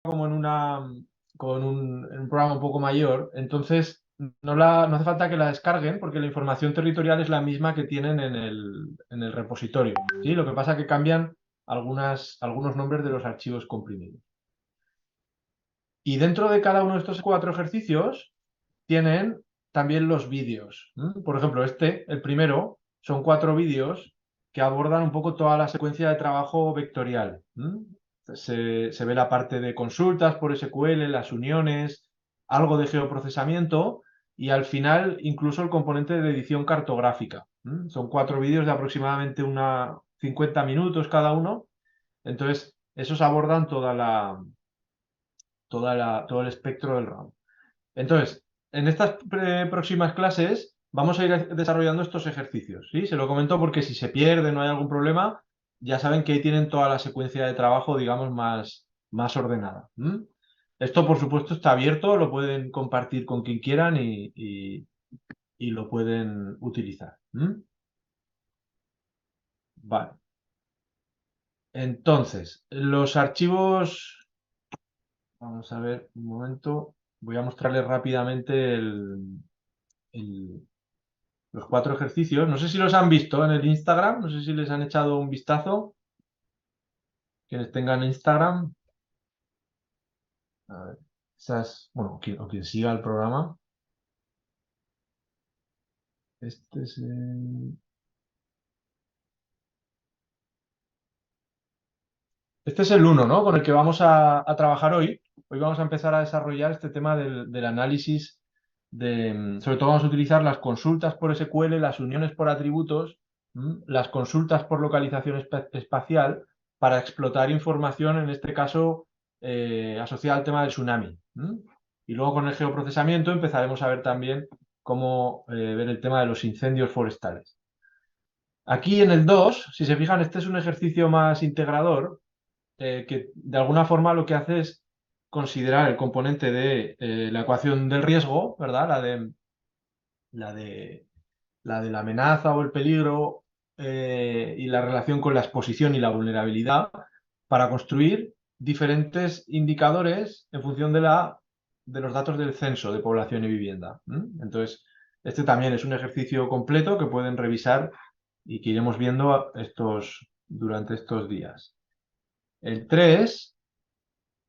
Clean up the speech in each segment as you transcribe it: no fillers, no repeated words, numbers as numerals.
como en un programa un poco mayor, entonces no hace falta que la descarguen porque la información territorial es la misma que tienen en el repositorio. ¿Sí? Lo que pasa es que cambian algunos nombres de los archivos comprimidos. Y dentro de cada uno de estos 4 ejercicios tienen también los vídeos. Por ejemplo, el primero, son 4 vídeos que abordan un poco toda la secuencia de trabajo vectorial. Se ve la parte de consultas por SQL, las uniones, algo de geoprocesamiento y al final incluso el componente de edición cartográfica. Son 4 vídeos de aproximadamente 50 minutos cada uno. Entonces, esos abordan todo el espectro del RAM. Entonces, en estas próximas clases vamos a ir desarrollando estos ejercicios, ¿sí? Se lo comento porque si se pierde, no hay algún problema, ya saben que ahí tienen toda la secuencia de trabajo, digamos, más ordenada. Esto, por supuesto, está abierto, lo pueden compartir con quien quieran y lo pueden utilizar. Vale. Entonces, los archivos... Vamos a ver un momento. Voy a mostrarles rápidamente el- los 4 ejercicios. No sé si los han visto en el Instagram, no sé si les han echado un vistazo. Quienes tengan Instagram. A ver, bueno, o quien siga el programa. Este es Este es el uno, ¿no? Con el que vamos a trabajar hoy. Hoy vamos a empezar a desarrollar este tema del análisis sobre todo vamos a utilizar las consultas por SQL, las uniones por atributos, las consultas por localización espacial para explotar información, en este caso, asociada al tema del tsunami. Y luego con el geoprocesamiento empezaremos a ver también cómo ver el tema de los incendios forestales. Aquí en el 2, si se fijan, este es un ejercicio más integrador que de alguna forma lo que hace es considerar el componente de la ecuación del riesgo, ¿verdad? La de, la de la amenaza o el peligro y la relación con la exposición y la vulnerabilidad para construir diferentes indicadores en función de los datos del censo de población y vivienda. Entonces, este también es un ejercicio completo que pueden revisar y que iremos viendo durante estos días. El 3,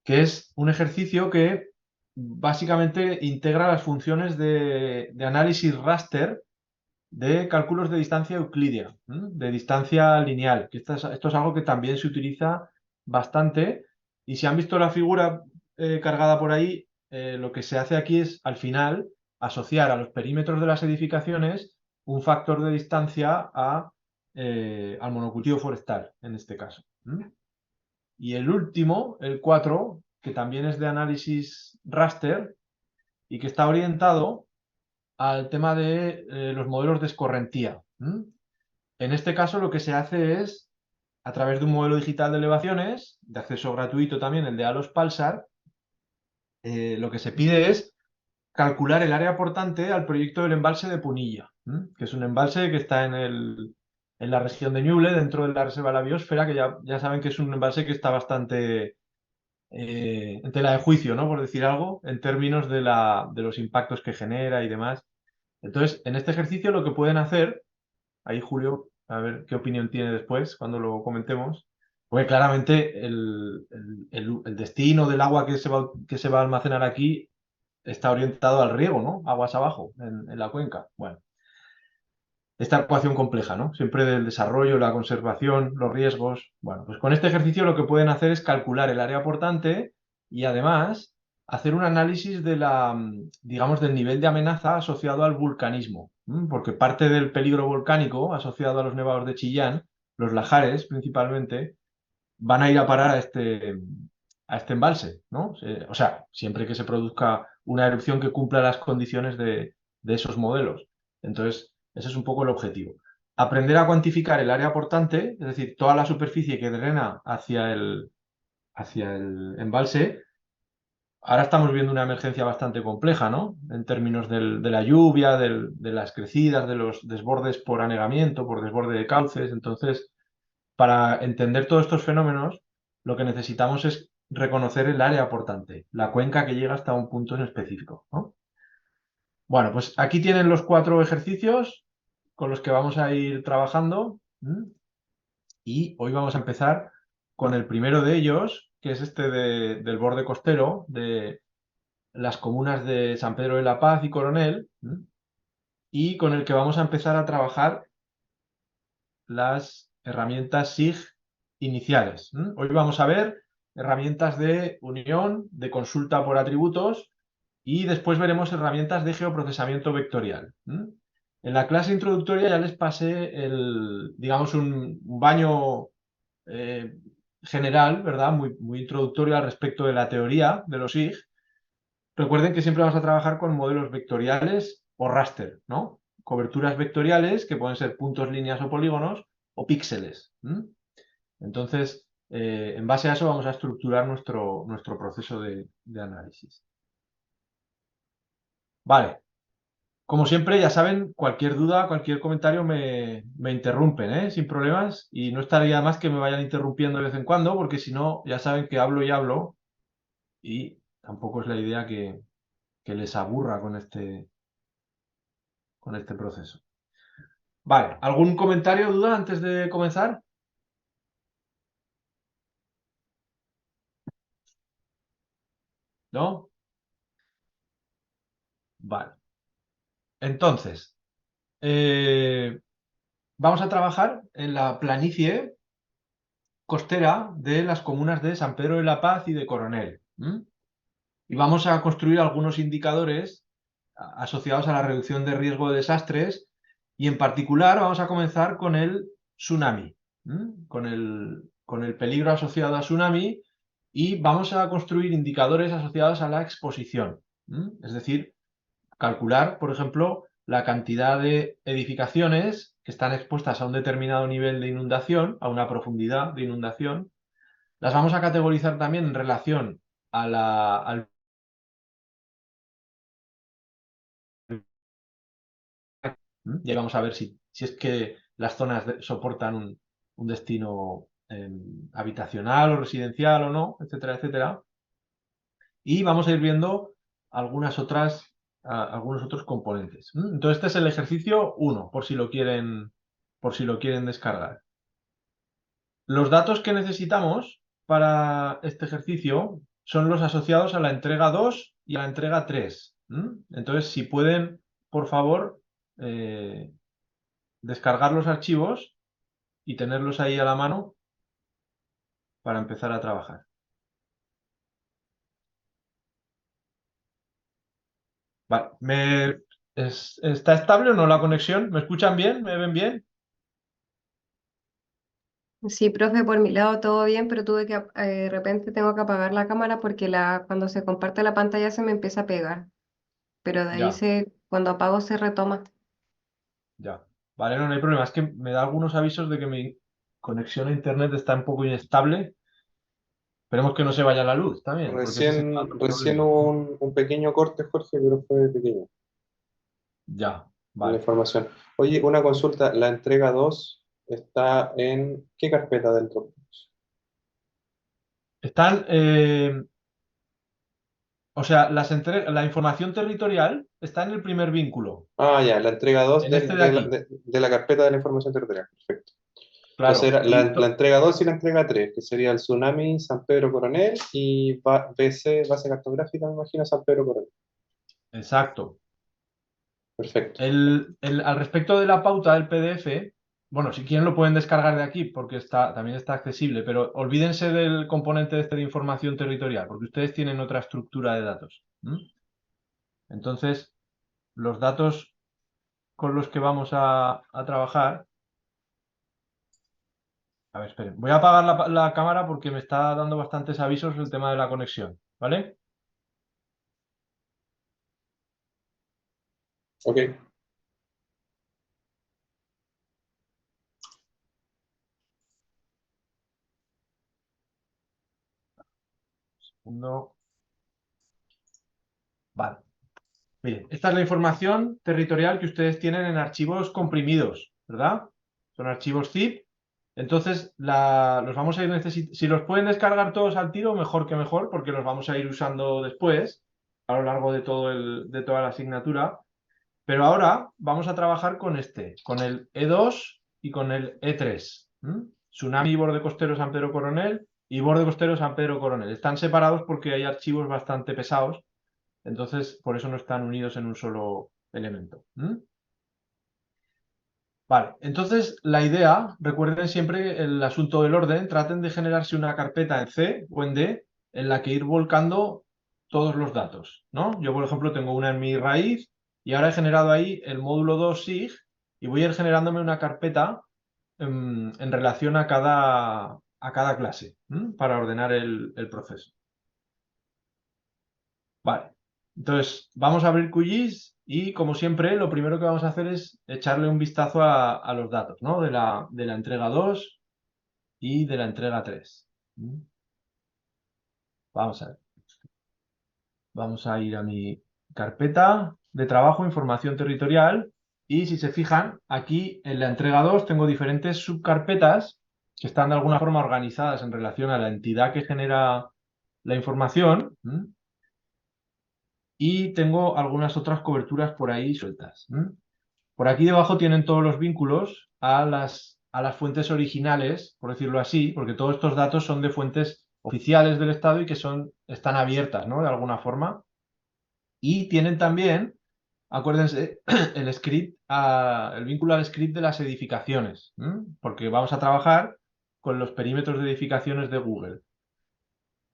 que es un ejercicio que básicamente integra las funciones de análisis raster de cálculos de distancia euclídea, de distancia lineal, que esto es algo que también se utiliza bastante. Y si han visto la figura cargada por ahí, lo que se hace aquí es, al final, asociar a los perímetros de las edificaciones un factor de distancia al monocultivo forestal, en este caso. Y el último, el 4, que también es de análisis raster y que está orientado al tema de los modelos de escorrentía. En este caso lo que se hace es, a través de un modelo digital de elevaciones, de acceso gratuito también, el de ALOS Pulsar, lo que se pide es calcular el área portante al proyecto del embalse de Punilla, que es un embalse que está en la región de Ñuble, dentro de la Reserva de la Biosfera, que ya saben que es un embalse que está bastante en tela de juicio, ¿no? Por decir algo, en términos de los impactos que genera y demás. Entonces, en este ejercicio lo que pueden hacer, ahí Julio, a ver qué opinión tiene después cuando lo comentemos, porque claramente el destino del agua que se va a almacenar aquí está orientado al riego, ¿no? Aguas abajo, en la cuenca. Bueno, esta ecuación compleja, ¿no? Siempre del desarrollo, la conservación, los riesgos. Bueno, pues con este ejercicio lo que pueden hacer es calcular el área portante y además hacer un análisis digamos, del nivel de amenaza asociado al vulcanismo, porque parte del peligro volcánico asociado a los nevados de Chillán, los lajares principalmente, van a ir a parar a este embalse, ¿no? O sea, siempre que se produzca una erupción que cumpla las condiciones de esos modelos. Entonces, ese es un poco el objetivo. Aprender a cuantificar el área portante, es decir, toda la superficie que drena hacia el embalse. Ahora estamos viendo una emergencia bastante compleja, ¿no? En términos de la lluvia, de las crecidas, de los desbordes por anegamiento, por desborde de cauces. Entonces, para entender todos estos fenómenos, lo que necesitamos es reconocer el área portante, la cuenca que llega hasta un punto en específico, ¿no? Bueno, pues aquí tienen los 4 ejercicios con los que vamos a ir trabajando. Y hoy vamos a empezar con el primero de ellos, que es este del borde costero, de las comunas de San Pedro de la Paz y Coronel, y con el que vamos a empezar a trabajar las herramientas SIG iniciales. Hoy vamos a ver herramientas de unión, de consulta por atributos, y después veremos herramientas de geoprocesamiento vectorial. En la clase introductoria ya les pasé digamos, un baño eh, general, ¿verdad? Muy, muy introductorio al respecto de la teoría de los IG. Recuerden que siempre vamos a trabajar con modelos vectoriales o raster, ¿no? Coberturas vectoriales que pueden ser puntos, líneas o polígonos o píxeles. Entonces, en base a eso vamos a estructurar nuestro proceso de análisis. Vale, como siempre, ya saben, cualquier duda, cualquier comentario me interrumpen, ¿eh? Sin problemas. Y no estaría más que me vayan interrumpiendo de vez en cuando, porque si no, ya saben que hablo y hablo y tampoco es la idea que les aburra con este proceso. Vale, ¿algún comentario o duda antes de comenzar? ¿No? Vale. Entonces, eh, vamos a trabajar en la planicie costera de las comunas de San Pedro de la Paz y de Coronel. Y vamos a construir algunos indicadores asociados a la reducción de riesgo de desastres y en particular vamos a comenzar con el tsunami, con el peligro asociado a tsunami y vamos a construir indicadores asociados a la exposición. Es decir, calcular, por ejemplo, la cantidad de edificaciones que están expuestas a un determinado nivel de inundación, a una profundidad de inundación. Las vamos a categorizar también en relación al y ahí vamos a ver si es que las zonas soportan un destino habitacional o residencial o no, etcétera, etcétera. Y vamos a ir viendo algunos otros componentes. Entonces, este es el ejercicio 1, por si lo quieren descargar. Los datos que necesitamos para este ejercicio son los asociados a la entrega 2 y a la entrega 3. Entonces, si pueden, por favor, eh, descargar los archivos y tenerlos ahí a la mano para empezar a trabajar. Vale, ¿está estable o no la conexión? ¿Me escuchan bien? ¿Me ven bien? Sí, profe, por mi lado todo bien, pero de repente tengo que apagar la cámara porque cuando se comparte la pantalla se me empieza a pegar, pero de ahí Ya, cuando apago se retoma. ya. Vale, no hay problema. Es que me da algunos avisos de que mi conexión a internet está un poco inestable. Esperemos que no se vaya la luz también, porque ese es el otro Recién problema. hubo un pequeño corte, Jorge, pero fue pequeño Ya, en la vale. información. Oye, una consulta, la entrega 2 está en ¿qué carpeta del Dropbox? Están, o sea, la información territorial está en el primer vínculo, Ah, ya, la entrega 2 en este de aquí, de la carpeta de la información territorial. Perfecto. Entonces claro. era la entrega 2 y la entrega 3 que sería el tsunami San Pedro Coronel y BC, base cartográfica, me imagino, San Pedro Coronel. Exacto. Perfecto. Al respecto de la pauta del PDF, bueno, si quieren lo pueden descargar de aquí porque también está accesible, pero olvídense del componente este de información territorial, porque ustedes tienen otra estructura de datos. Entonces, los datos con los que vamos a trabajar. A ver, esperen. Voy a apagar la cámara porque me está dando bastantes avisos el tema de la conexión, ¿vale? Ok. Uno. Vale. Miren, esta es la información territorial que ustedes tienen en archivos comprimidos, ¿verdad? Son archivos zip Entonces, los vamos a ir si los pueden descargar todos al tiro, mejor que mejor, porque los vamos a ir usando después, a lo largo de de toda la asignatura. Pero ahora vamos a trabajar con el E2 y con el E3. Tsunami, borde costero San Pedro Coronel y borde costero San Pedro Coronel. Están separados porque hay archivos bastante pesados, entonces por eso no están unidos en un solo elemento. Vale, entonces la idea, recuerden siempre el asunto del orden, traten de generarse una carpeta en C o en D en la que ir volcando todos los datos, ¿no? Yo, por ejemplo, tengo una en mi raíz y ahora he generado ahí el módulo 2 SIG y voy a ir generándome una carpeta en relación a cada clase, para ordenar el proceso. Vale, entonces vamos a abrir QGIS y como siempre lo primero que vamos a hacer es echarle un vistazo a los datos, ¿no? De la entrega 2 y de la entrega 3. Vamos a ver. Vamos a ir a mi carpeta de trabajo, información territorial, y si se fijan, aquí en la entrega 2 tengo diferentes subcarpetas que están de alguna forma organizadas en relación a la entidad que genera la información. Y tengo algunas otras coberturas por ahí sueltas. Por aquí debajo tienen todos los vínculos a las fuentes originales, por decirlo así, porque todos estos datos son de fuentes oficiales del Estado y que están abiertas, ¿no? De alguna forma. Y tienen también, acuérdense, el script, el vínculo al script de las edificaciones, porque vamos a trabajar con los perímetros de edificaciones de Google.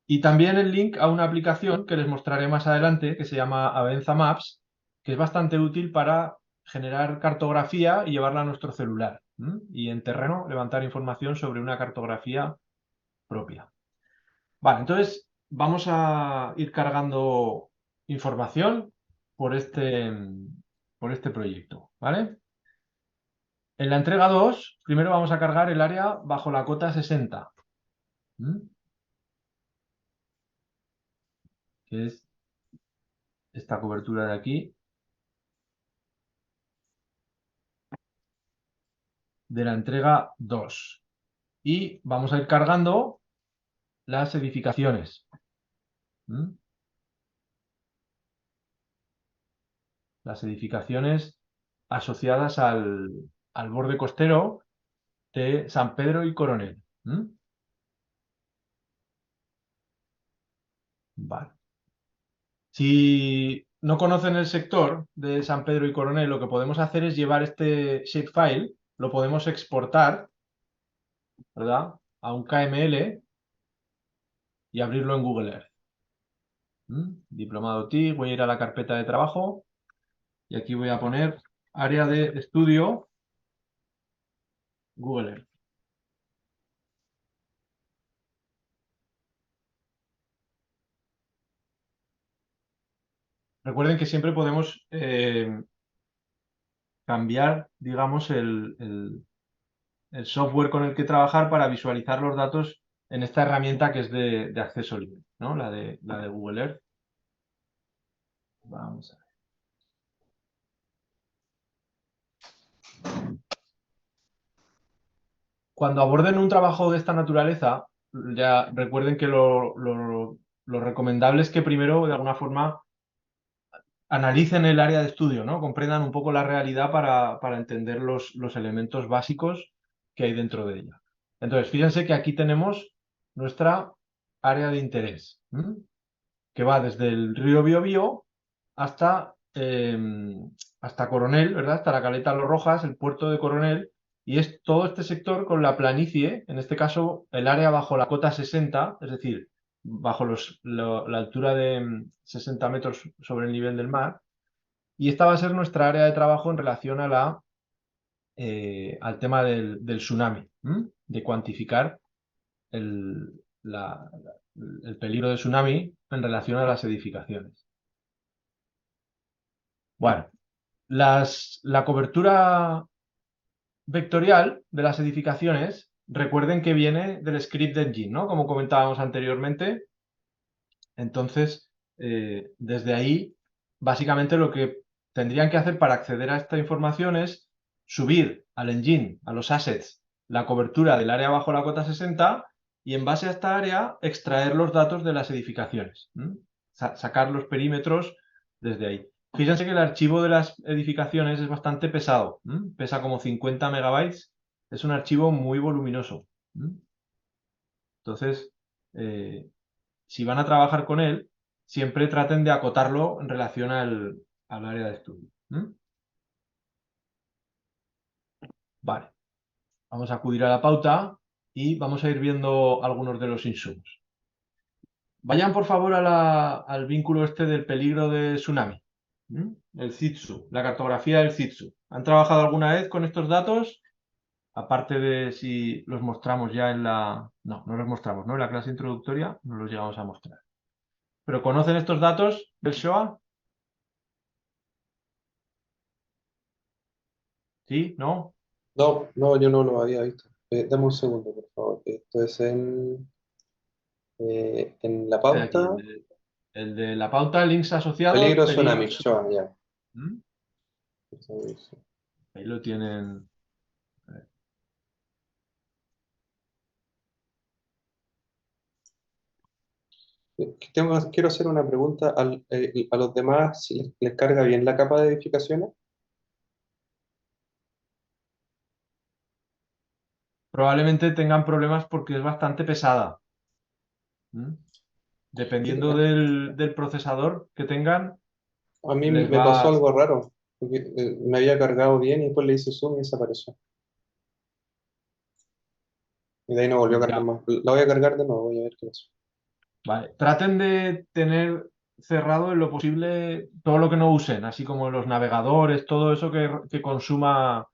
Y también el link a una aplicación que les mostraré más adelante, que se llama Avenza Maps, que es bastante útil para generar cartografía y llevarla a nuestro celular. Y en terreno levantar información sobre una cartografía propia. Vale, entonces vamos a ir cargando información por este proyecto, ¿vale? En la entrega 2, primero vamos a cargar el área bajo la cota 60, que es esta cobertura de aquí, de la entrega 2. Y vamos a ir cargando las edificaciones. Las edificaciones asociadas al borde costero de San Pedro y Coronel. Vale. Si no conocen el sector de San Pedro y Coronel, lo que podemos hacer es llevar este shapefile, lo podemos exportar, ¿verdad?, a un KML y abrirlo en Google Earth. Diplomado TIC, voy a ir a la carpeta de trabajo y aquí voy a poner área de estudio Google Earth. Recuerden que siempre podemos cambiar, digamos, el software con el que trabajar para visualizar los datos en esta herramienta que es de acceso libre, ¿no? La de Google Earth. Vamos a ver. Cuando aborden un trabajo de esta naturaleza, ya recuerden que lo recomendable es que primero, de alguna forma, analicen el área de estudio, ¿no? Comprendan un poco la realidad para entender los elementos básicos que hay dentro de ella. Entonces, fíjense que aquí tenemos nuestra área de interés, que va desde el río Biobío hasta Coronel, ¿verdad? Hasta la caleta Los Rojas, el puerto de Coronel, y es todo este sector con la planicie, en este caso el área bajo la cota 60, es decir, bajo la altura de 60 metros sobre el nivel del mar, y esta va a ser nuestra área de trabajo en relación al tema del tsunami, de cuantificar el, el peligro de tsunami en relación a las edificaciones. Bueno, la cobertura vectorial de las edificaciones, recuerden que viene del script engine, ¿no? Como comentábamos anteriormente. Entonces, desde ahí, básicamente lo que tendrían que hacer para acceder a esta información es subir al engine, a los assets, la cobertura del área bajo la cota 60 y en base a esta área extraer los datos de las edificaciones, sacar los perímetros desde ahí. Fíjense que el archivo de las edificaciones es bastante pesado, pesa como 50 megabytes, es un archivo muy voluminoso. Entonces, si van a trabajar con él, siempre traten de acotarlo en relación al área de estudio. Vale, vamos a acudir a la pauta y vamos a ir viendo algunos de los insumos. Vayan por favor al vínculo este del peligro de tsunami, el CITSU, la cartografía del CITSU. ¿Han trabajado alguna vez con estos datos? Aparte de si los mostramos ya en la... No, no los mostramos, ¿no? En la clase introductoria no los llegamos a mostrar. ¿Pero conocen estos datos del SHOA? ¿Sí? ¿No? No, no, yo no lo había visto. Dame un segundo, por favor. Esto es en la Aquí, pauta. el de la pauta, links asociados, Peligro tsunami, peligros. Shoah, ya. ¿Mm? Ahí lo tienen. Quiero hacer una pregunta. ¿A los demás les carga bien la capa de edificaciones? Probablemente tengan problemas porque es bastante pesada. Dependiendo del procesador que tengan, A mí les me pasó va... algo raro, porque me había cargado bien y después le hice zoom y desapareció. Y de ahí no volvió a cargar Ya, más. La voy a cargar de nuevo, voy a ver qué pasa. vale. Traten de tener cerrado en lo posible todo lo que no usen, así como los navegadores, todo eso que consuma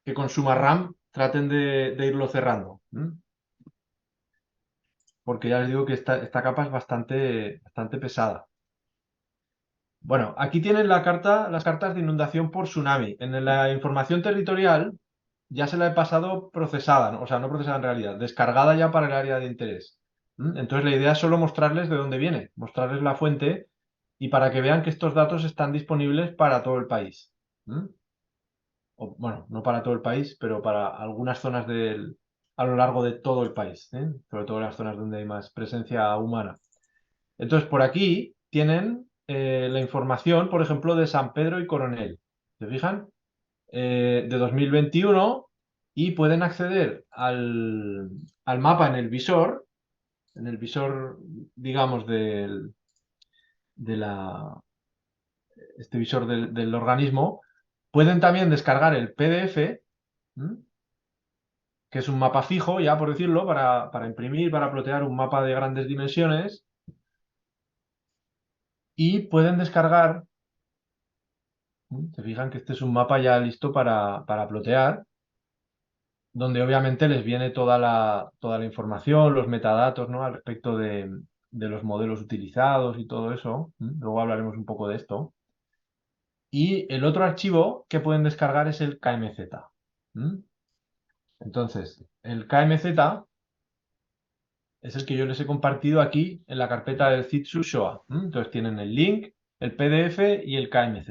RAM, traten de irlo cerrando. Porque ya les digo que esta capa es bastante pesada. Bueno, aquí tienen las cartas de inundación por tsunami. En la información territorial ya se la he pasado procesada, ¿no? O sea, no procesada en realidad, descargada ya para el área de interés. Entonces la idea es solo mostrarles de dónde viene, mostrarles la fuente y para que vean que estos datos están disponibles para todo el país. Bueno, no para todo el país, pero para algunas zonas a lo largo de todo el país, sobre todo las zonas donde hay más presencia humana. Entonces, por aquí tienen la información, por ejemplo, de San Pedro y Coronel. ¿Se fijan? De 2021 y pueden acceder al mapa en el visor, digamos, de este visor del organismo. Pueden también descargar el PDF, que es un mapa fijo, ya por decirlo, para imprimir, para plotear un mapa de grandes dimensiones. Y pueden descargar. Se fijan que este es un mapa ya listo para plotear, donde obviamente les viene toda la información, los metadatos, ¿no? Al respecto de los modelos utilizados y todo eso. Luego hablaremos un poco de esto. Y el otro archivo que pueden descargar es el KMZ. Entonces, el KMZ es el que yo les he compartido aquí en la carpeta del CITSU Shoah. Entonces tienen el link, el PDF y el KMZ.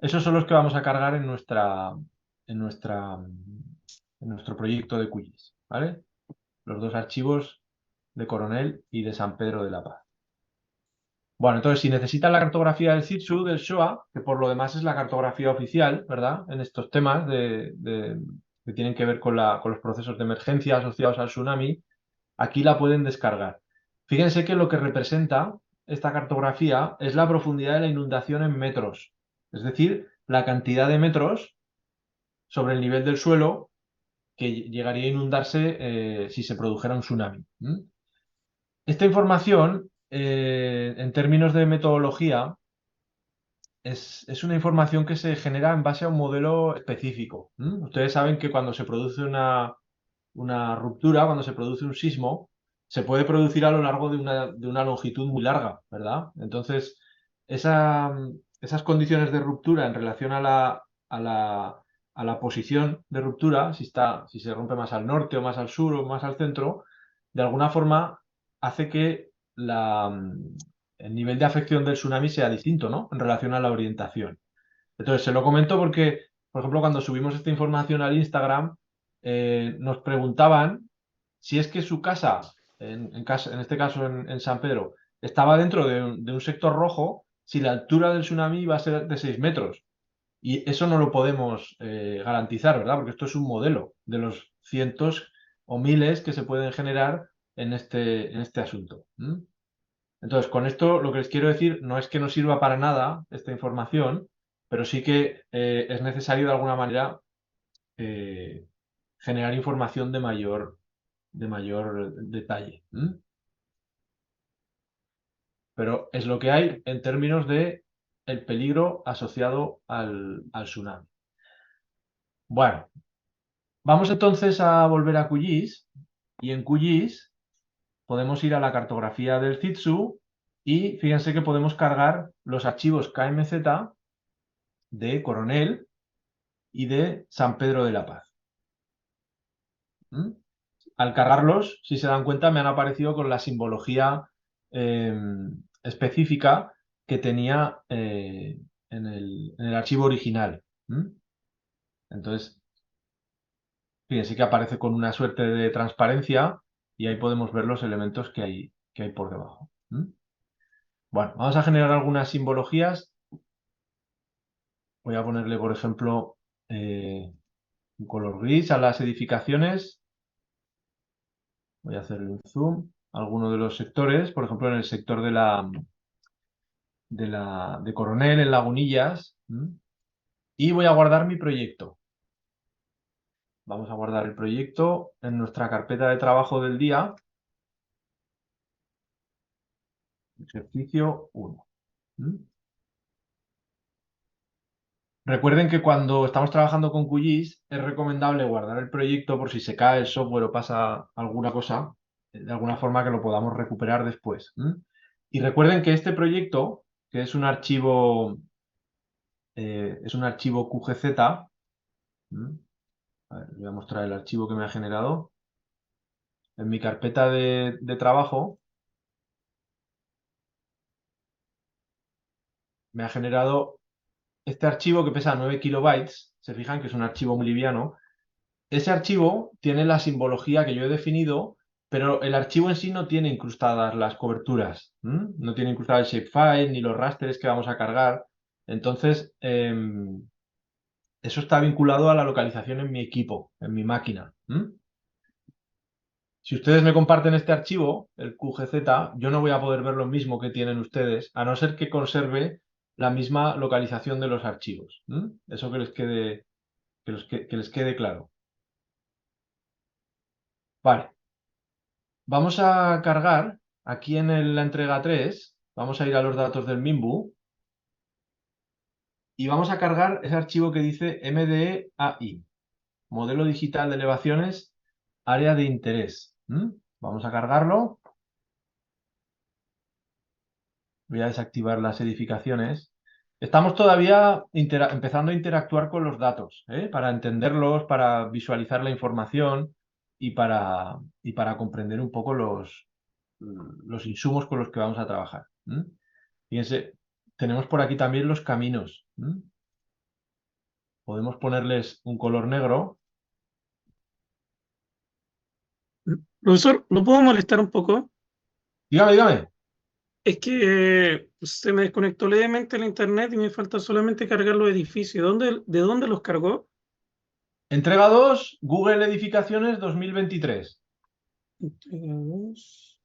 Esos son los que vamos a cargar en nuestro proyecto de QGIS, ¿vale? Los dos archivos de Coronel y de San Pedro de la Paz. Bueno, entonces, si necesitan la cartografía del CITSU, del SHOA, que por lo demás es la cartografía oficial, ¿verdad? En estos temas que tienen que ver con los procesos de emergencia asociados al tsunami, aquí la pueden descargar. Fíjense que lo que representa esta cartografía es la profundidad de la inundación en metros, es decir, la cantidad de metros sobre el nivel del suelo que llegaría a inundarse si se produjera un tsunami. Esta información, en términos de metodología, es una información que se genera en base a un modelo específico. Ustedes saben que cuando se produce una ruptura, cuando se produce un sismo, se puede producir a lo largo de una longitud muy larga, ¿verdad? Entonces, esas condiciones de ruptura en relación a la posición de ruptura, si se rompe más al norte o más al sur o más al centro, de alguna forma hace que el nivel de afección del tsunami sea distinto, ¿no? En relación a la orientación. Entonces, se lo comento porque, por ejemplo, cuando subimos esta información al Instagram, nos preguntaban si es que su casa, en este caso en San Pedro, estaba dentro de un sector rojo, si la altura del tsunami iba a ser de 6 metros. Y eso no lo podemos garantizar, ¿verdad? Porque esto es un modelo de los cientos o miles que se pueden generar en este asunto. Entonces, con esto lo que les quiero decir no es que no sirva para nada esta información, pero sí que es necesario de alguna manera eh, generar información de mayor detalle. Pero es lo que hay en términos de el peligro asociado al tsunami. Bueno, vamos entonces a volver a QGIS y en QGIS podemos ir a la cartografía del CITSU y fíjense que podemos cargar los archivos KMZ de Coronel y de San Pedro de la Paz. Al cargarlos, si se dan cuenta, me han aparecido con la simbología específica que tenía en el archivo original. Entonces, fíjense que aparece con una suerte de transparencia y ahí podemos ver los elementos que hay por debajo. Bueno, vamos a generar algunas simbologías. Voy a ponerle, por ejemplo, un color gris a las edificaciones. Voy a hacerle un zoom a alguno de los sectores, por ejemplo, en el sector de Coronel, en Lagunillas. Y voy a guardar mi proyecto. Vamos a guardar el proyecto en nuestra carpeta de trabajo del día. Ejercicio 1. Recuerden que cuando estamos trabajando con QGIS es recomendable guardar el proyecto por si se cae el software o pasa alguna cosa, de alguna forma que lo podamos recuperar después. Y recuerden que este proyecto, que es un archivo QGZ, a ver, les voy a mostrar el archivo que me ha generado. En mi carpeta de trabajo me ha generado este archivo que pesa 9 kilobytes. Se fijan que es un archivo muy liviano. Ese archivo tiene la simbología que yo he definido, pero el archivo en sí no tiene incrustadas las coberturas. No tiene incrustado el shapefile ni los rasters que vamos a cargar. Entonces, eso está vinculado a la localización en mi equipo, en mi máquina. Si ustedes me comparten este archivo, el QGZ, yo no voy a poder ver lo mismo que tienen ustedes, a no ser que conserve la misma localización de los archivos. Eso que les quede claro. Vale. Vamos a cargar aquí en la entrega 3, vamos a ir a los datos del Minbu y vamos a cargar ese archivo que dice MDE-AI, Modelo Digital de Elevaciones, Área de Interés. Vamos a cargarlo. Voy a desactivar las edificaciones. Estamos todavía empezando a interactuar con los datos, para entenderlos, para visualizar la información y para comprender un poco los insumos con los que vamos a trabajar. Fíjense, tenemos por aquí también los caminos. Podemos ponerles un color negro. Profesor, ¿lo puedo molestar un poco? Dígame, dígame. Es que se me desconectó levemente el internet y me falta solamente cargar los edificios. ¿De dónde los cargó? Entrega 2, Google Edificaciones 2023. Entrega dos.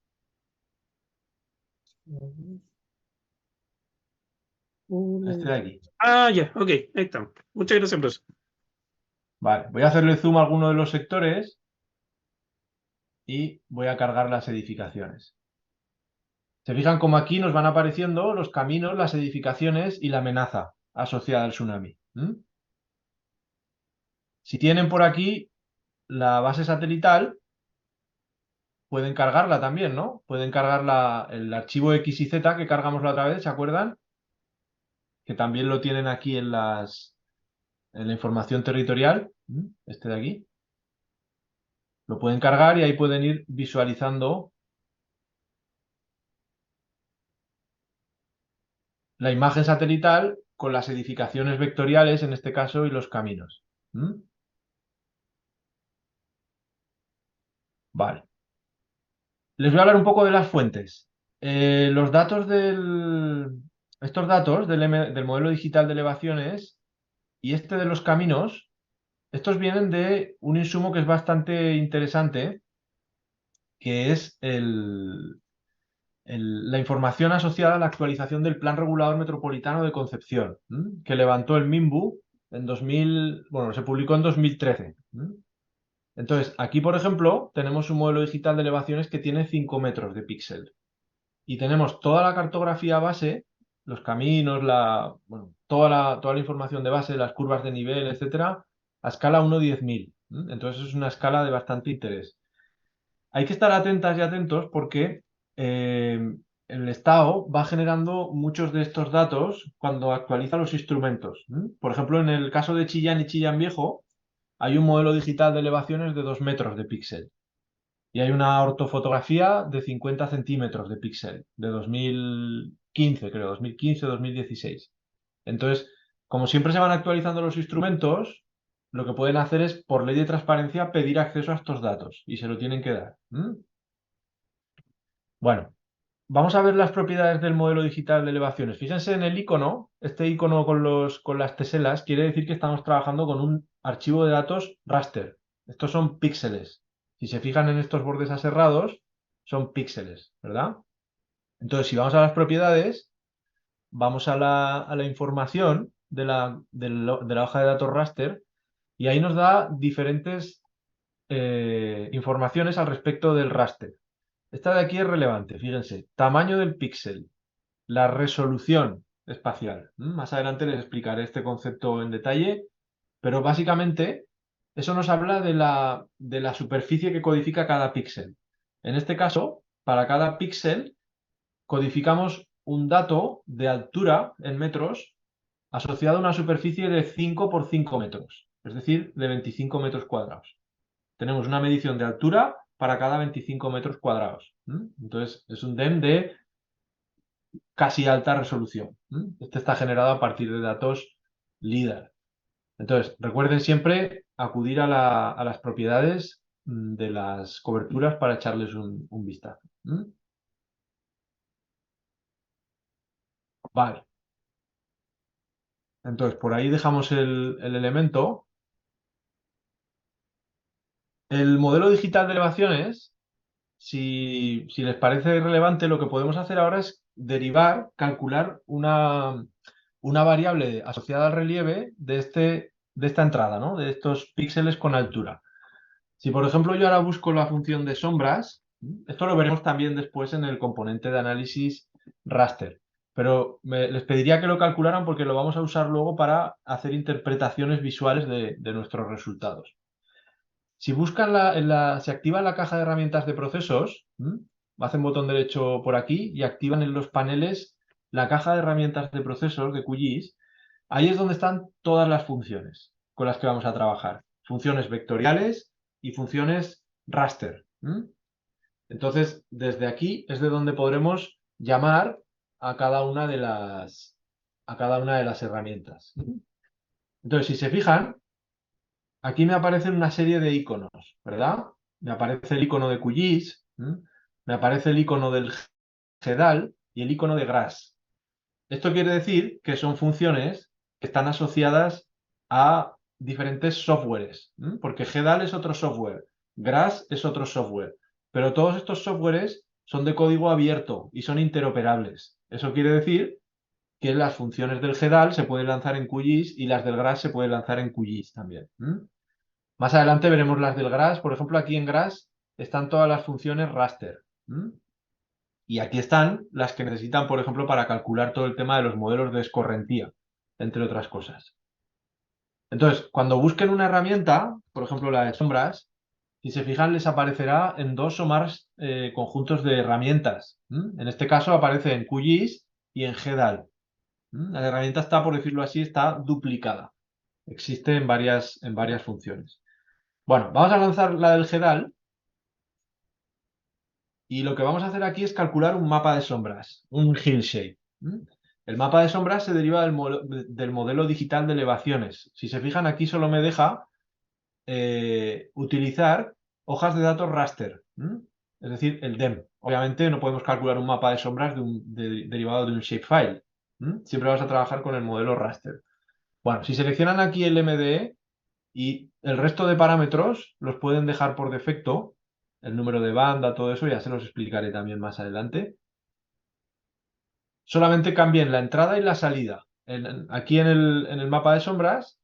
Este de aquí. Ah, ya, ok, ahí está. Muchas gracias, profesor. Vale, voy a hacerle zoom a alguno de los sectores y voy a cargar las edificaciones. Se fijan como aquí nos van apareciendo los caminos, las edificaciones y la amenaza asociada al tsunami. Si tienen por aquí la base satelital, pueden cargarla también, ¿no? Pueden cargar el archivo X y Z que cargamos la otra vez, ¿se acuerdan? Que también lo tienen aquí en la información territorial, este de aquí. Lo pueden cargar y ahí pueden ir visualizando la imagen satelital con las edificaciones vectoriales, en este caso, y los caminos. Vale. Les voy a hablar un poco de las fuentes. Los datos estos datos del modelo digital de elevaciones y de los caminos, estos vienen de un insumo que es bastante interesante, que es la información asociada a la actualización del Plan Regulador Metropolitano de Concepción, que levantó el MIMBU en 2000, bueno, se publicó en 2013. Entonces, aquí, por ejemplo, tenemos un modelo digital de elevaciones que tiene 5 metros de píxel. Y tenemos toda la cartografía base, los caminos, bueno, toda la información de base, las curvas de nivel, etcétera, a escala 1/10.000. Entonces es una escala de bastante interés. Hay que estar atentas y atentos porque el Estado va generando muchos de estos datos cuando actualiza los instrumentos. Por ejemplo, en el caso de Chillán y Chillán Viejo, hay un modelo digital de elevaciones de 2 metros de píxel. Y hay una ortofotografía de 50 centímetros de píxel, de 2015, creo, 2015-2016. Entonces, como siempre se van actualizando los instrumentos, lo que pueden hacer es, por ley de transparencia, pedir acceso a estos datos y se lo tienen que dar. Bueno, vamos a ver las propiedades del modelo digital de elevaciones. Fíjense en el icono. Este icono con las teselas quiere decir que estamos trabajando con un archivo de datos raster. Estos son píxeles. Si se fijan en estos bordes aserrados, son píxeles, ¿verdad? Entonces, si vamos a las propiedades, vamos a la información de la hoja de datos raster y ahí nos da diferentes informaciones al respecto del raster. Esta de aquí es relevante, fíjense. Tamaño del píxel, la resolución espacial. Más adelante les explicaré este concepto en detalle, pero básicamente eso nos habla de la superficie que codifica cada píxel. En este caso, para cada píxel codificamos un dato de altura en metros asociado a una superficie de 5 por 5 metros, es decir, de 25 metros cuadrados. Tenemos una medición de altura para cada 25 metros cuadrados. Entonces, es un DEM de casi alta resolución. Este está generado a partir de datos LIDAR. Entonces, recuerden siempre acudir a las propiedades de las coberturas para echarles un vistazo. Vale. Entonces, por ahí dejamos el elemento. El modelo digital de elevaciones, si les parece relevante, lo que podemos hacer ahora es calcular una variable asociada al relieve de esta entrada, ¿no? De estos píxeles con altura. Si, por ejemplo, yo ahora busco la función de sombras, esto lo veremos también después en el componente de análisis raster, pero les pediría que lo calcularan porque lo vamos a usar luego para hacer interpretaciones visuales de nuestros resultados. Si buscan se activa la caja de herramientas de procesos, hacen botón derecho por aquí y activan en los paneles la caja de herramientas de procesos de QGIS. Ahí es donde están todas las funciones con las que vamos a trabajar. Funciones vectoriales y funciones raster. Entonces, desde aquí es de donde podremos llamar a cada una de las herramientas. Entonces, si se fijan, aquí me aparecen una serie de iconos, ¿verdad? Me aparece el icono de QGIS, me aparece el icono del GEDAL y el icono de GRASS. Esto quiere decir que son funciones que están asociadas a diferentes softwares, porque GEDAL es otro software, GRASS es otro software, pero todos estos softwares son de código abierto y son interoperables. Eso quiere decir que las funciones del GEDAL se pueden lanzar en QGIS y las del GRASS se pueden lanzar en QGIS también. Más adelante veremos las del GRASS. Por ejemplo, aquí en GRASS están todas las funciones raster. Y aquí están las que necesitan, por ejemplo, para calcular todo el tema de los modelos de escorrentía, entre otras cosas. Entonces, cuando busquen una herramienta, por ejemplo la de sombras, si se fijan les aparecerá en 2 o más conjuntos de herramientas. En este caso aparece en QGIS y en GEDAL. La herramienta está, por decirlo así, está duplicada. Existe en varias funciones. Bueno, vamos a lanzar la del GEDAL y lo que vamos a hacer aquí es calcular un mapa de sombras, un hill shape. El mapa de sombras se deriva del modelo digital de elevaciones. Si se fijan aquí solo me deja utilizar hojas de datos raster, es decir, el DEM. Obviamente no podemos calcular un mapa de sombras derivado de un shapefile. Siempre vas a trabajar con el modelo raster. Bueno, si seleccionan aquí el MDE y el resto de parámetros los pueden dejar por defecto, el número de banda, todo eso, ya se los explicaré también más adelante. Solamente cambien la entrada y la salida. Aquí en el mapa de sombras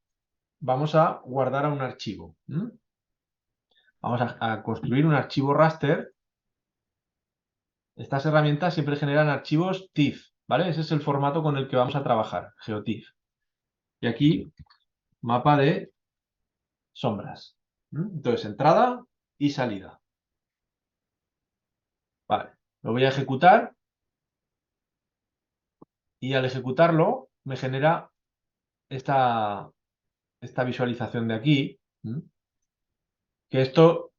vamos a guardar a un archivo. Vamos a construir un archivo raster. Estas herramientas siempre generan archivos TIFF, ¿vale? Ese es el formato con el que vamos a trabajar, GeoTIFF. Y aquí, mapa de sombras. Entonces, entrada y salida. Vale, lo voy a ejecutar y al ejecutarlo me genera esta visualización de aquí, que esto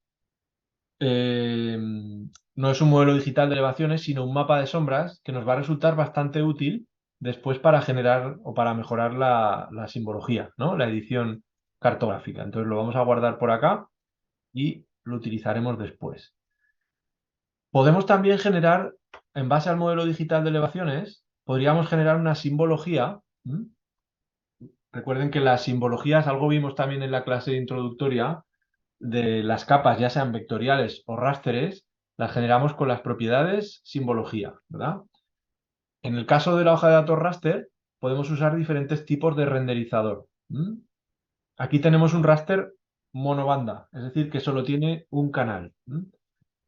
no es un modelo digital de elevaciones, sino un mapa de sombras que nos va a resultar bastante útil después para generar o para mejorar la simbología, ¿no? La edición cartográfica. Entonces lo vamos a guardar por acá y lo utilizaremos después. Podemos también generar, en base al modelo digital de elevaciones, podríamos generar una simbología. Recuerden que las simbologías, algo vimos también en la clase introductoria, de las capas, ya sean vectoriales o rastreres, las generamos con las propiedades simbología, ¿verdad? En el caso de la hoja de datos raster, podemos usar diferentes tipos de renderizador. Aquí tenemos un raster monobanda, es decir, que solo tiene un canal.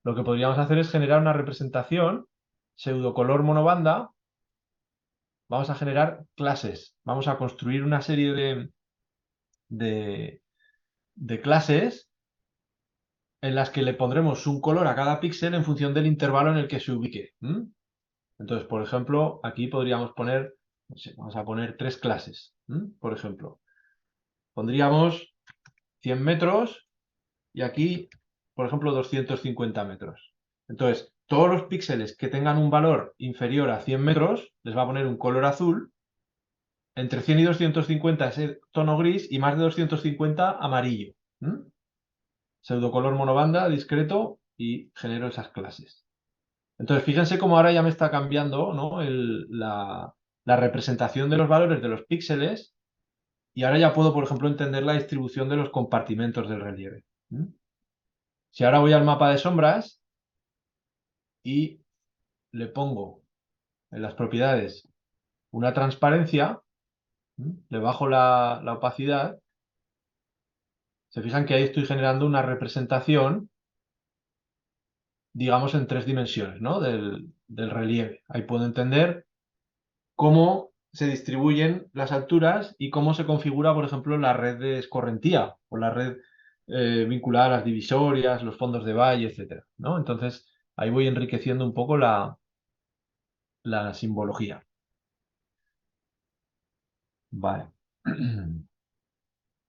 Lo que podríamos hacer es generar una representación pseudocolor monobanda. Vamos a generar clases. Vamos a construir una serie de clases en las que le pondremos un color a cada píxel en función del intervalo en el que se ubique. Entonces, por ejemplo, aquí podríamos poner, no sé, vamos a poner 3 clases. Por ejemplo, pondríamos 100 metros y aquí, por ejemplo, 250 metros. Entonces, todos los píxeles que tengan un valor inferior a 100 metros, les va a poner un color azul. Entre 100 y 250 es tono gris y más de 250 amarillo. Pseudocolor monobanda, discreto, y genero esas clases. Entonces, fíjense cómo ahora ya me está cambiando, ¿no? la representación de los valores de los píxeles y ahora ya puedo, por ejemplo, entender la distribución de los compartimentos del relieve. Si ahora voy al mapa de sombras y le pongo en las propiedades una transparencia, le bajo la opacidad, se fijan que ahí estoy generando una representación, digamos, en 3 dimensiones, ¿no? Del relieve. Ahí puedo entender cómo se distribuyen las alturas y cómo se configura, por ejemplo, la red de escorrentía o la red vinculada a las divisorias, los fondos de valle, etc., ¿no? Entonces, ahí voy enriqueciendo un poco la simbología. Vale.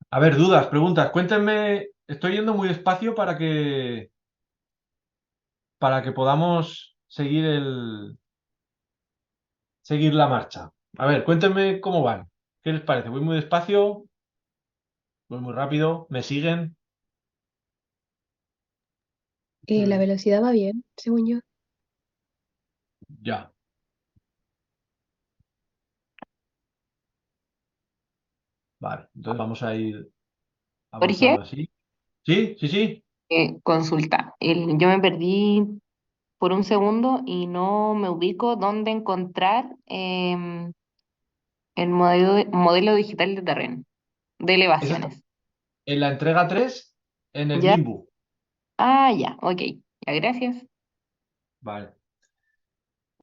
A ver, dudas, preguntas. Cuéntenme, estoy yendo muy despacio para que podamos seguir la marcha. A ver, cuéntenme cómo van. ¿Qué les parece? ¿Voy muy despacio? ¿Voy muy rápido? ¿Me siguen? La velocidad va bien, según yo. Ya. Vale, entonces vamos a ir Jorge, avanzando así. Sí, sí, sí. consulta. Yo me perdí por un segundo y no me ubico dónde encontrar el modelo digital de terreno, de Esa está elevaciones. en la entrega 3 en el ¿Ya? Nimbu. Ah, ya, ok. Ya, gracias. Vale.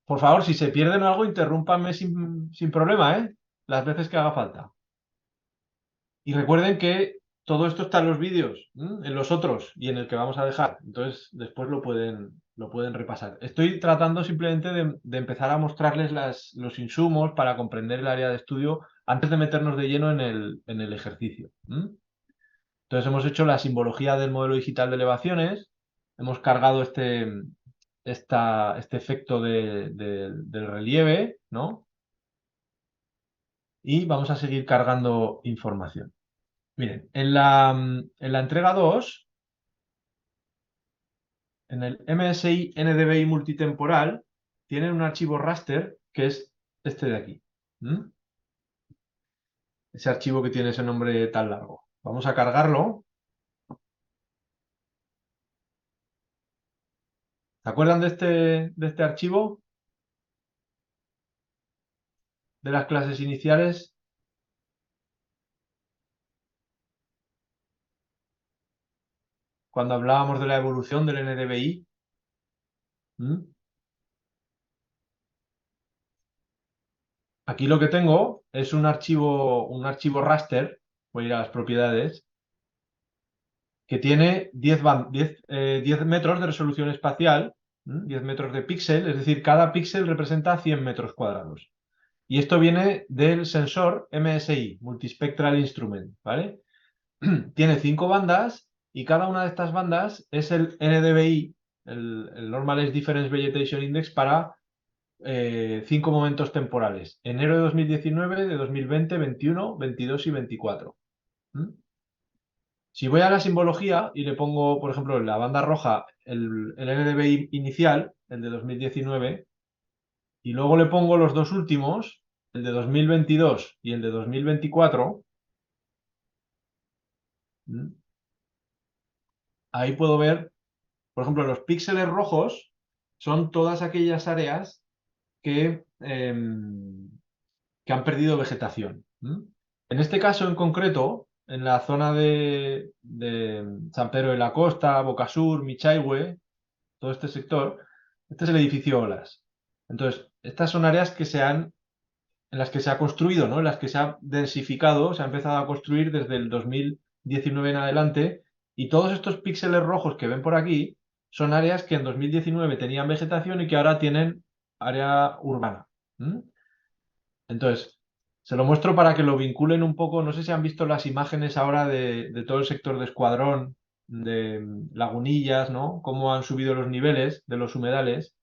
Por favor, si se pierden o algo, interrúmpanme sin problema, ¿eh? Las veces que haga falta. Y recuerden que todo esto está en los vídeos, en los otros y en el que vamos a dejar. Entonces, después lo pueden repasar. Estoy tratando simplemente de empezar a mostrarles los insumos para comprender el área de estudio antes de meternos de lleno en el ejercicio. Entonces, hemos hecho la simbología del modelo digital de elevaciones, hemos cargado este efecto del relieve, ¿no? Y vamos a seguir cargando información. Miren, en la entrega 2 En el MSI NDVI multitemporal tienen un archivo raster que es este de aquí. Ese archivo que tiene ese nombre tan largo. Vamos a cargarlo. ¿Se acuerdan de este archivo? De las clases iniciales. Cuando hablábamos de la evolución del NDVI. Aquí lo que tengo es un archivo raster. Voy a ir a las propiedades. Que tiene 10 metros de resolución espacial, 10 metros de píxel, es decir, cada píxel representa 100 metros cuadrados. Y esto viene del sensor MSI, Multispectral Instrument, ¿vale? Tiene 5 bandas y cada una de estas bandas es el NDVI, el Normalized Difference Vegetation Index, para 5 momentos temporales. Enero de 2019, de 2020, 21, 22 y 24. Si voy a la simbología y le pongo, por ejemplo, en la banda roja el NDVI inicial, el de 2019, y luego le pongo los dos últimos, el de 2022 y el de 2024, ahí puedo ver, por ejemplo, los píxeles rojos son todas aquellas áreas que han perdido vegetación. En este caso en concreto, en la zona de San Pedro de la Costa, Boca Sur, Michaihue, todo este sector, este es el edificio Olas. Entonces, estas son áreas en las que se ha construido, ¿no? En las que se ha densificado, se ha empezado a construir desde el 2019 en adelante, y todos estos píxeles rojos que ven por aquí son áreas que en 2019 tenían vegetación y que ahora tienen área urbana. Entonces, se lo muestro para que lo vinculen un poco. No sé si han visto las imágenes ahora de todo el sector de Escuadrón, de Lagunillas, ¿no? Cómo han subido los niveles de los humedales.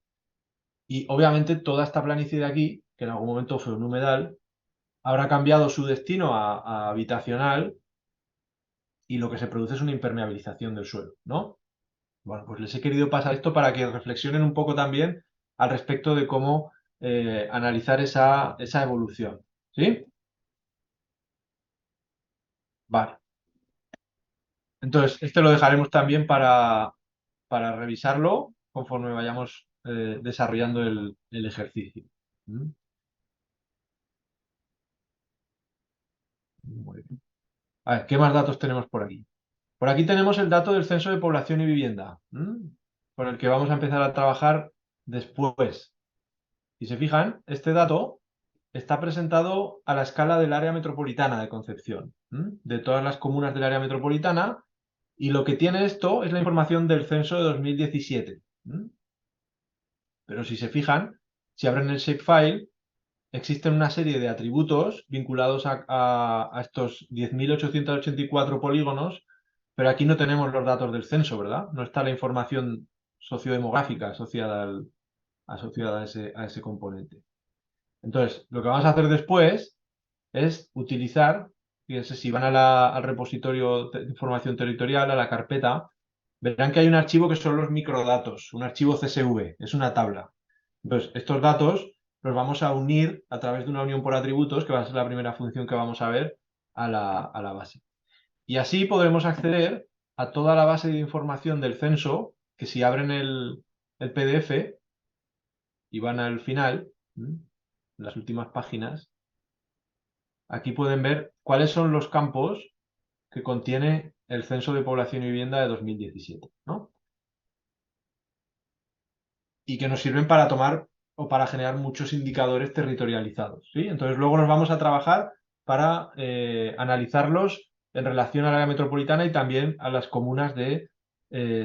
Y obviamente toda esta planicie de aquí, que en algún momento fue un humedal, habrá cambiado su destino a habitacional y lo que se produce es una impermeabilización del suelo, ¿no? Bueno, pues les he querido pasar esto para que reflexionen un poco también al respecto de cómo analizar esa evolución. ¿Sí? Vale. Entonces, este lo dejaremos también para revisarlo conforme vayamos desarrollando el ejercicio. Muy bien. A ver, ¿qué más datos tenemos por aquí? Por aquí tenemos el dato del Censo de Población y Vivienda, con el que vamos a empezar a trabajar después. Si se fijan, este dato está presentado a la escala del área metropolitana de Concepción, de todas las comunas del área metropolitana, y lo que tiene esto es la información del censo de 2017. Pero si se fijan, si abren el shapefile, existen una serie de atributos vinculados a estos 10.884 polígonos, pero aquí no tenemos los datos del censo, ¿verdad? No está la información sociodemográfica asociada a ese componente. Entonces, lo que vamos a hacer después es utilizar, fíjense, si van al repositorio de información territorial, a la carpeta, verán que hay un archivo que son los microdatos, un archivo CSV, es una tabla. Entonces, estos datos los vamos a unir a través de una unión por atributos, que va a ser la primera función que vamos a ver, a la base. Y así podremos acceder a toda la base de información del censo, que si abren el PDF y van al final, las últimas páginas, aquí pueden ver cuáles son los campos que contiene el Censo de Población y Vivienda de 2017, ¿no? Y que nos sirven para tomar o para generar muchos indicadores territorializados, ¿sí? Entonces luego nos vamos a trabajar para analizarlos en relación al área metropolitana y también a las comunas de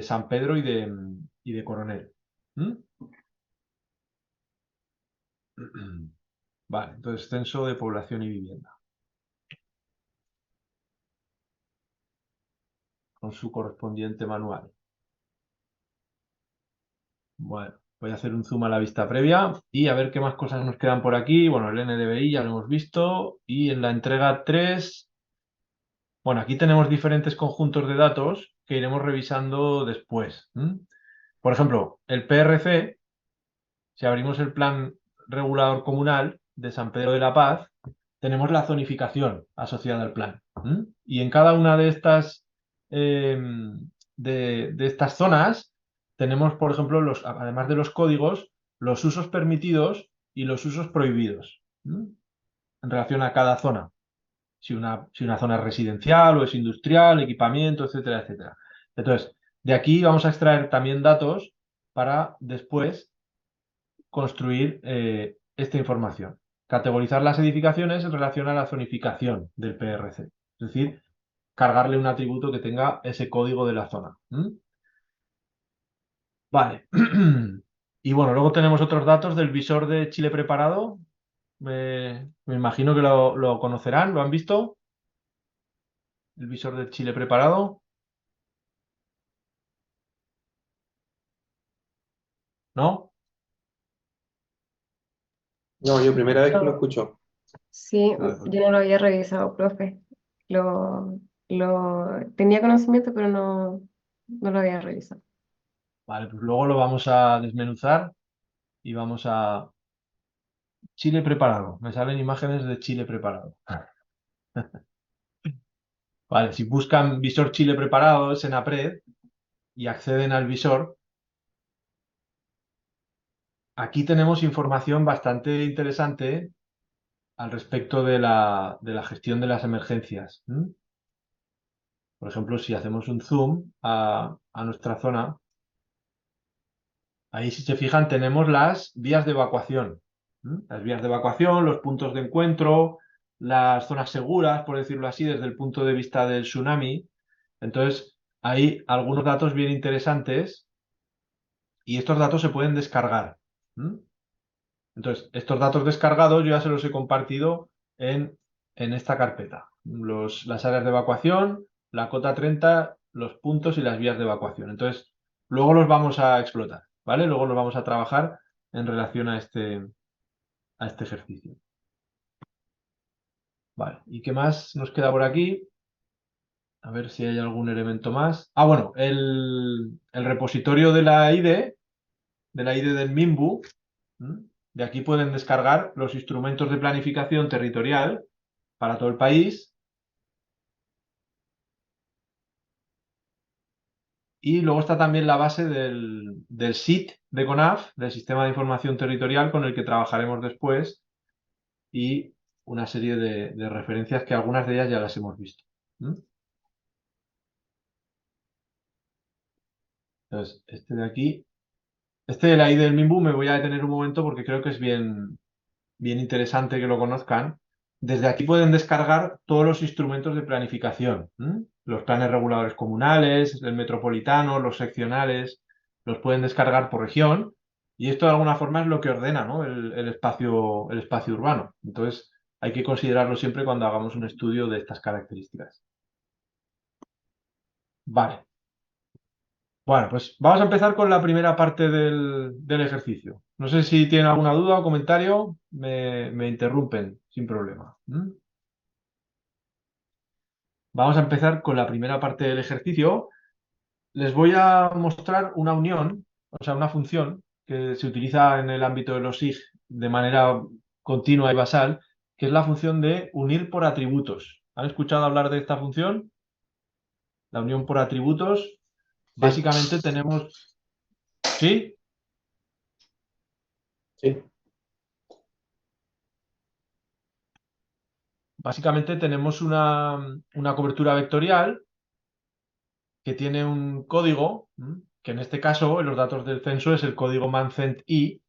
San Pedro y de Coronel. Vale, entonces Censo de Población y Vivienda. Con su correspondiente manual. Bueno, voy a hacer un zoom a la vista previa y a ver qué más cosas nos quedan por aquí. Bueno, el NDVI ya lo hemos visto. Y en la entrega 3, bueno, aquí tenemos diferentes conjuntos de datos que iremos revisando después. Por ejemplo, el PRC, si abrimos el Plan Regulador Comunal de San Pedro de la Paz, tenemos la zonificación asociada al plan. Y en cada una de estas, de estas zonas tenemos, por ejemplo, además de los códigos, los usos permitidos y los usos prohibidos en relación a cada zona. Si una zona es residencial o es industrial, equipamiento, etcétera, etcétera. Entonces, de aquí vamos a extraer también datos para después construir esta información. Categorizar las edificaciones en relación a la zonificación del PRC. Es decir, cargarle un atributo que tenga ese código de la zona. Vale. Y bueno, luego tenemos otros datos del visor de Chile preparado. Me imagino que lo conocerán, ¿lo han visto? El visor de Chile preparado. ¿No? No, yo primera vez que lo No. escucho. Sí, Vale, pues, yo no lo había revisado, profe. Tenía conocimiento, pero no lo había revisado. vale, pues luego lo vamos a desmenuzar y vamos a Chile preparado. Me salen imágenes de Chile preparado. Vale, si buscan visor Chile preparado, es en APRED, y acceden al visor, aquí tenemos información bastante interesante al respecto de la gestión de las emergencias. Por ejemplo, si hacemos un zoom a nuestra zona, ahí si se fijan tenemos las vías de evacuación. Las vías de evacuación, los puntos de encuentro, las zonas seguras, por decirlo así, desde el punto de vista del tsunami. Entonces, hay algunos datos bien interesantes y estos datos se pueden descargar. Entonces, estos datos descargados yo ya se los he compartido en esta carpeta. Las áreas de evacuación, la cota 30, los puntos y las vías de evacuación. Entonces, luego los vamos a explotar, ¿vale? Luego los vamos a trabajar en relación a este ejercicio. Vale, ¿y qué más nos queda por aquí? A ver si hay algún elemento más. Ah, bueno, el repositorio de la IDE del MIMBU. De aquí pueden descargar los instrumentos de planificación territorial para todo el país. Y luego está también la base del SIT de CONAF, del Sistema de Información Territorial, con el que trabajaremos después, y una serie de referencias que algunas de ellas ya las hemos visto. Entonces, este de aquí, este de la IDE del MIMBU me voy a detener un momento porque creo que es bien interesante que lo conozcan. Desde aquí pueden descargar todos los instrumentos de planificación, los planes reguladores comunales, el metropolitano, los seccionales, los pueden descargar por región y esto de alguna forma es lo que ordena, ¿no? el espacio urbano. Entonces hay que considerarlo siempre cuando hagamos un estudio de estas características. Vale. Bueno, pues vamos a empezar con la primera parte del ejercicio. No sé si tienen alguna duda o comentario, me interrumpen sin problema. Vamos a empezar con la primera parte del ejercicio. Les voy a mostrar una unión, o sea, una función que se utiliza en el ámbito de los SIG de manera continua y basal, que es la función de unir por atributos. ¿Han escuchado hablar de esta función? La unión por atributos. Básicamente tenemos... ¿Sí? Sí. Básicamente tenemos una cobertura vectorial que tiene un código, que en este caso en los datos del censo es el código mancent-i,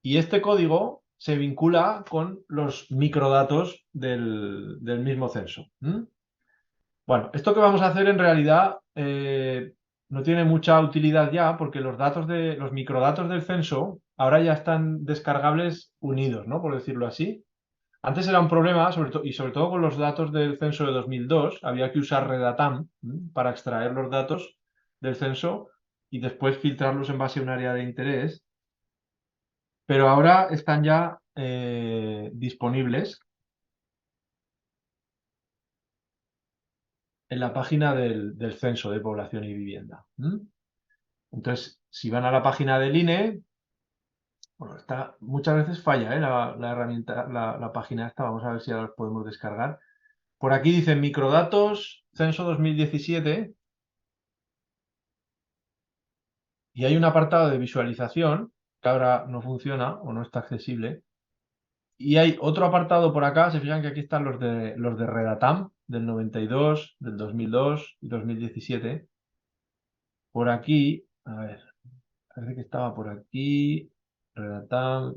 y este código se vincula con los microdatos del mismo censo. Bueno, esto que vamos a hacer en realidad no tiene mucha utilidad ya porque los microdatos del censo ahora ya están descargables unidos, ¿no? Por decirlo así. Antes era un problema, sobre todo con los datos del censo de 2002, había que usar Redatam para extraer los datos del censo y después filtrarlos en base a un área de interés, pero ahora están ya disponibles en la página del Censo de Población y Vivienda. Entonces, si van a la página del INE, bueno, muchas veces falla, la herramienta, la página esta. Vamos a ver si ahora los podemos descargar. Por aquí dice microdatos, censo 2017. Y hay un apartado de visualización que ahora no funciona o no está accesible. Y hay otro apartado por acá. Se fijan que aquí están los de Redatam del 92, del 2002 y 2017. Por aquí, a ver, parece que estaba por aquí. Redatam.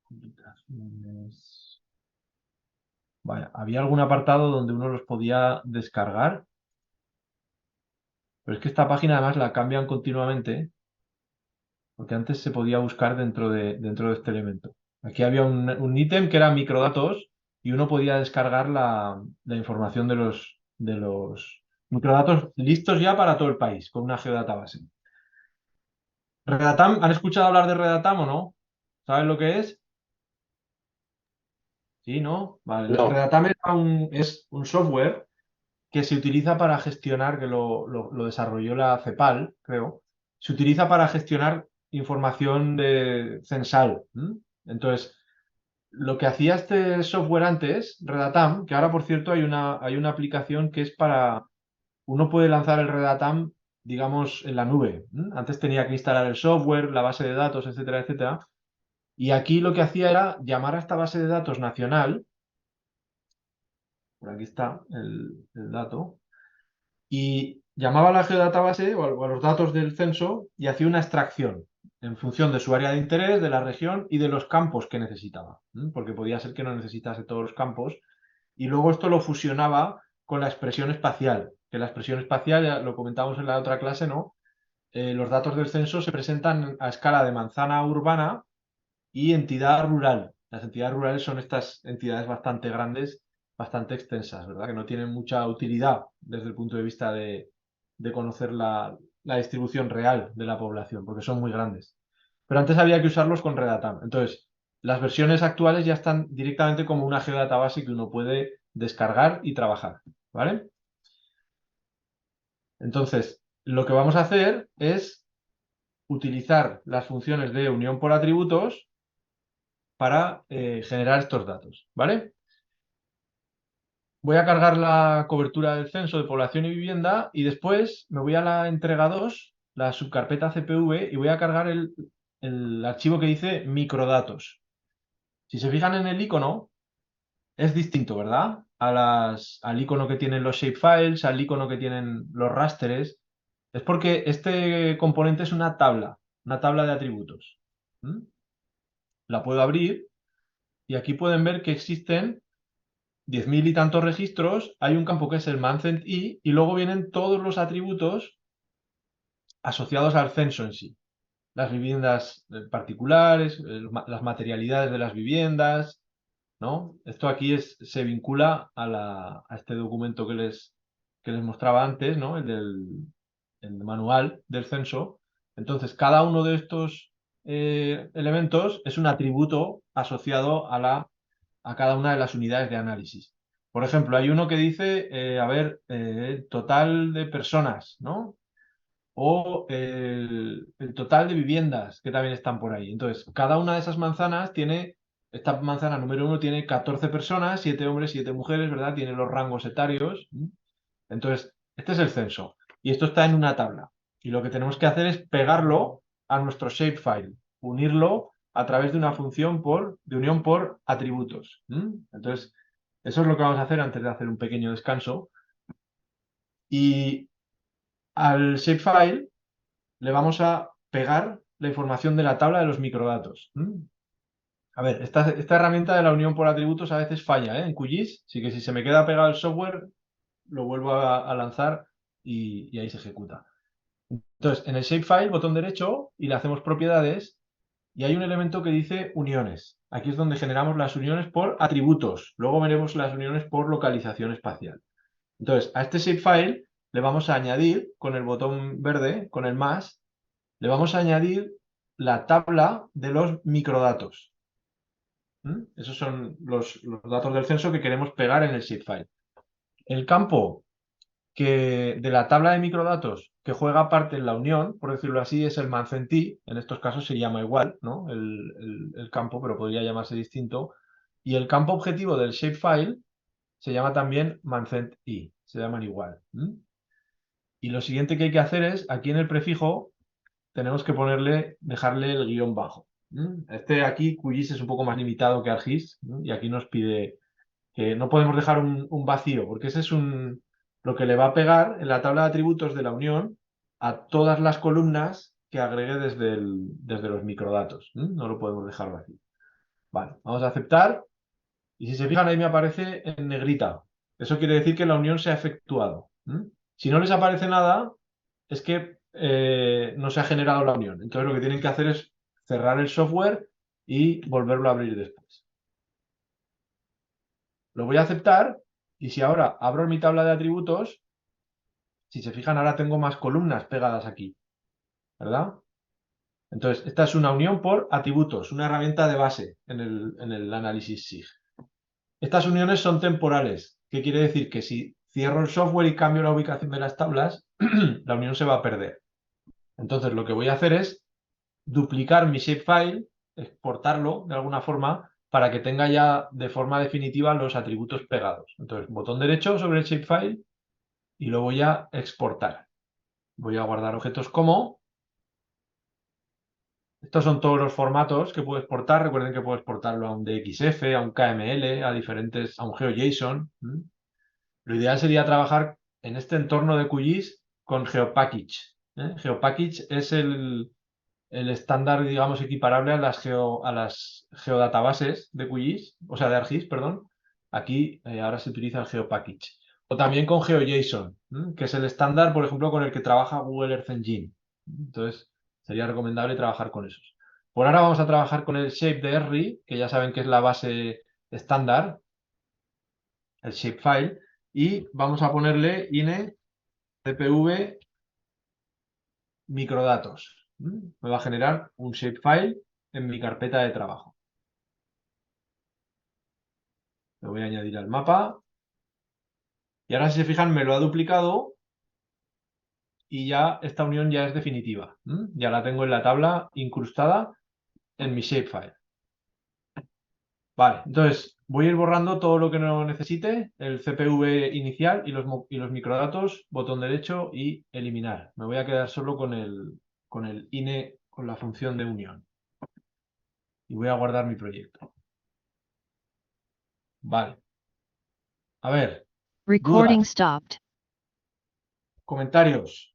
Publicaciones. Vaya, había algún apartado donde uno los podía descargar. Pero es que esta página además la cambian continuamente, porque antes se podía buscar dentro de este elemento. Aquí había un ítem que era microdatos y uno podía descargar la información de los microdatos listos ya para todo el país, con una geodatabase. Redatam, ¿han escuchado hablar de Redatam o no? ¿Saben lo que es? Sí, ¿no? Vale. No. Redatam es un software que se utiliza para gestionar, que lo desarrolló la CEPAL, creo, se utiliza para gestionar información censal. Entonces, lo que hacía este software antes, Redatam, que ahora por cierto hay una aplicación que es uno puede lanzar el Redatam, digamos, en la nube. Antes tenía que instalar el software, la base de datos, etcétera, etcétera. Y aquí lo que hacía era llamar a esta base de datos nacional, por aquí está el dato, y llamaba a la geodatabase o a los datos del censo y hacía una extracción en función de su área de interés, de la región y de los campos que necesitaba, porque podía ser que no necesitase todos los campos, y luego esto lo fusionaba con la expresión espacial, que la expresión espacial, ya lo comentamos en la otra clase, ¿no? Los datos del censo se presentan a escala de manzana urbana y entidad rural. Las entidades rurales son estas entidades bastante grandes, bastante extensas, ¿verdad? Que no tienen mucha utilidad desde el punto de vista de conocer la distribución real de la población, porque son muy grandes. Pero antes había que usarlos con Redatam. Entonces, las versiones actuales ya están directamente como una geodatabase que uno puede descargar y trabajar, ¿vale? Entonces, lo que vamos a hacer es utilizar las funciones de unión por atributos para generar estos datos, ¿vale? Voy a cargar la cobertura del censo de población y vivienda y después me voy a la entrega 2, la subcarpeta CPV, y voy a cargar el archivo que dice microdatos. Si se fijan en el icono, es distinto, ¿verdad? Al icono que tienen los shapefiles, al icono que tienen los rasters. Es porque este componente es una tabla de atributos. La puedo abrir y aquí pueden ver que existen 10.000 y tantos registros. Hay un campo que es el Manzent y luego vienen todos los atributos asociados al censo en sí. Las viviendas particulares, las materialidades de las viviendas, ¿no? Esto aquí se vincula a este documento que les mostraba antes, ¿no? El manual del censo. Entonces, cada uno de estos elementos es un atributo asociado a cada una de las unidades de análisis. Por ejemplo, hay uno que dice, total de personas, ¿no? O el total de viviendas que también están por ahí. Entonces, cada una de esas manzanas esta manzana número 1 tiene 14 personas, 7 hombres, 7 mujeres, ¿verdad? Tiene los rangos etarios. Entonces, este es el censo. Y esto está en una tabla. Y lo que tenemos que hacer es pegarlo a nuestro shapefile, unirlo a través de una función de unión por atributos. Entonces, eso es lo que vamos a hacer antes de hacer un pequeño descanso. Y al shapefile le vamos a pegar la información de la tabla de los microdatos. A ver, esta herramienta de la unión por atributos a veces falla, en QGIS, así que si se me queda pegado el software, lo vuelvo a lanzar y ahí se ejecuta. Entonces, en el shapefile, botón derecho, y le hacemos propiedades, y hay un elemento que dice uniones. Aquí es donde generamos las uniones por atributos. Luego veremos las uniones por localización espacial. Entonces, a este shapefile le vamos a añadir, con el botón verde, con el más, le vamos a añadir la tabla de los microdatos. Esos son los datos del censo que queremos pegar en el shapefile. El campo de la tabla de microdatos que juega parte en la unión, por decirlo así, es el Mancenti. En estos casos se llama igual, ¿no? El campo, pero podría llamarse distinto. Y el campo objetivo del shapefile se llama también Mancent-I, se llaman igual. Y lo siguiente que hay que hacer es, aquí en el prefijo, tenemos que dejarle el guión bajo. Este aquí, QGIS es un poco más limitado que ArcGIS, y aquí nos pide que no podemos dejar un vacío, porque ese es lo que le va a pegar en la tabla de atributos de la unión a todas las columnas que agregue desde los microdatos. No lo podemos dejar vacío. Vale, vamos a aceptar. Y si se fijan, ahí me aparece en negrita. Eso quiere decir que la unión se ha efectuado. Si no les aparece nada, es que no se ha generado la unión. Entonces lo que tienen que hacer es cerrar el software y volverlo a abrir después. Lo voy a aceptar y si ahora abro mi tabla de atributos, si se fijan, ahora tengo más columnas pegadas aquí, ¿verdad? Entonces, esta es una unión por atributos, una herramienta de base en el análisis SIG. Estas uniones son temporales. ¿Qué quiere decir? Que si cierro el software y cambio la ubicación de las tablas, la unión se va a perder. Entonces, lo que voy a hacer es duplicar mi shapefile, exportarlo de alguna forma, para que tenga ya de forma definitiva los atributos pegados. Entonces, botón derecho sobre el shapefile y lo voy a exportar. Voy a guardar objetos como. Estos son todos los formatos que puedo exportar. Recuerden que puedo exportarlo a un DXF, a un KML, a un GeoJSON. Lo ideal sería trabajar en este entorno de QGIS con GeoPackage. GeoPackage es el estándar, digamos, equiparable a las geodatabases de QGIS, o sea, de ArcGIS, perdón. Aquí ahora se utiliza el GeoPackage. O también con GeoJSON, que es el estándar, por ejemplo, con el que trabaja Google Earth Engine. Entonces, sería recomendable trabajar con esos. Por ahora vamos a trabajar con el Shape de Esri, que ya saben que es la base estándar, el shapefile, y vamos a ponerle INE CPV microdatos. Me va a generar un shapefile en mi carpeta de trabajo. Lo voy a añadir al mapa. Y ahora, si se fijan, me lo ha duplicado y ya esta unión ya es definitiva. Ya la tengo en la tabla incrustada en mi shapefile. Vale, entonces voy a ir borrando todo lo que no necesite, el CPV inicial y los microdatos, botón derecho y eliminar. Me voy a quedar solo con el INE, con la función de unión. Y voy a guardar mi proyecto. Vale. A ver, Recording dudas, stopped. comentarios.